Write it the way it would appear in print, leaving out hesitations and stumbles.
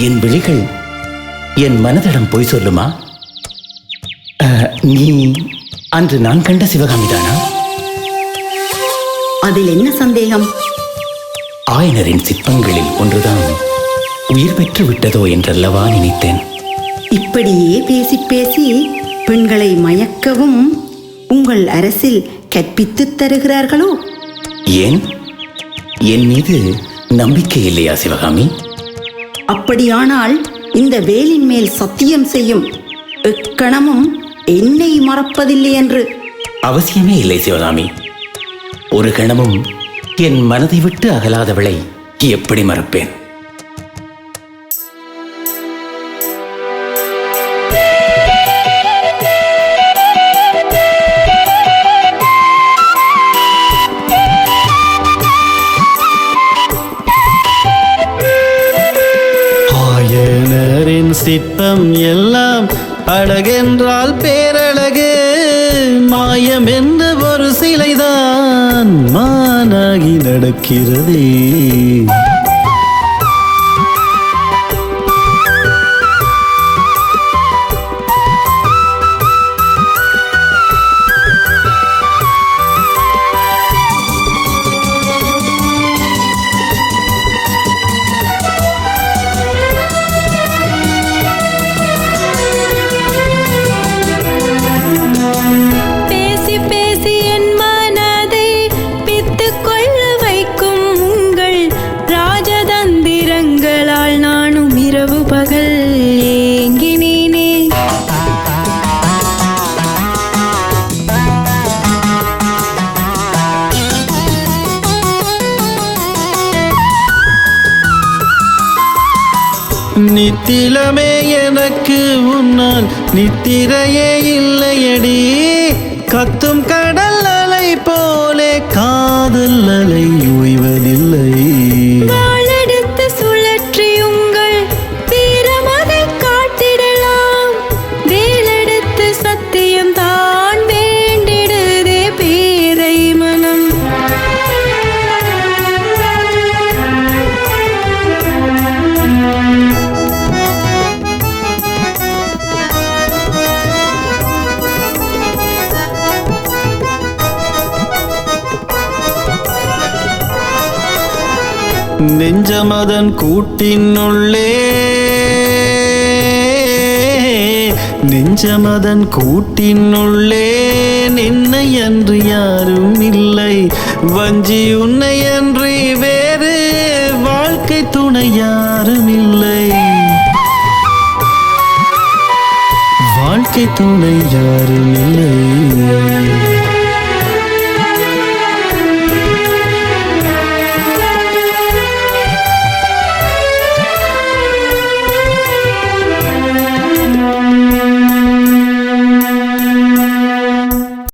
என் விழிகள் என் மனதிடம் பொய் சொல்லுமா? நீ அன்று நான் கண்ட சிவகாமிதானா? அதில் என்ன சந்தேகம்? ஆயனரின் சிற்பங்களில் ஒன்றுதான் உயிர் பெற்று விட்டதோ என்றல்லவா நினைத்தேன். இப்படியே பேசி பேசி பெண்களை மயக்கவும் உங்கள் அரசில் கற்பித்துத் தருகிறார்களோ? ஏன், என் மீது நம்பிக்கை இல்லையா சிவகாமி? அப்படியானால் இந்த வேலின் மேல் சத்தியம் செய்யும், எக்கணமும் என்னை மறப்பதில்லை என்று. அவசியமே இல்லை சிவகாமி. ஒரு கணமும் என் மனதை விட்டு அகலாதவளை எப்படி மறப்பேன்? ஆயனரின் சிற்பம் எல்லாம் அழகென்றால் பேரழகு, மாயம் என்ற ஒரு சிலைதான் மானாகி நடக்கிறதே. நித்திலமே எனக்கு உன்னால் நித்திரையே இல்லையடி, கத்தும் கடல் அலை போலே காதல் அலை ஓய்வதில்லை. வாளெடுத்து சுழற்றி உங்கள் வீரமதை காட்டிடலாம், வேலெடுத்து சத்தியம் தான் வேண்டிடுதே பேதை மனம். நெஞ்சமதன் கூட்டினுள்ளே, நெஞ்சமதன் கூட்டினுள்ளே நின்னை அன்று யாரும் இல்லை, வஞ்சி உன்னை அன்றி வேறு வாழ்க்கை துணை யாரும் இல்லை, வாழ்க்கை துணை யாரும் இல்லை.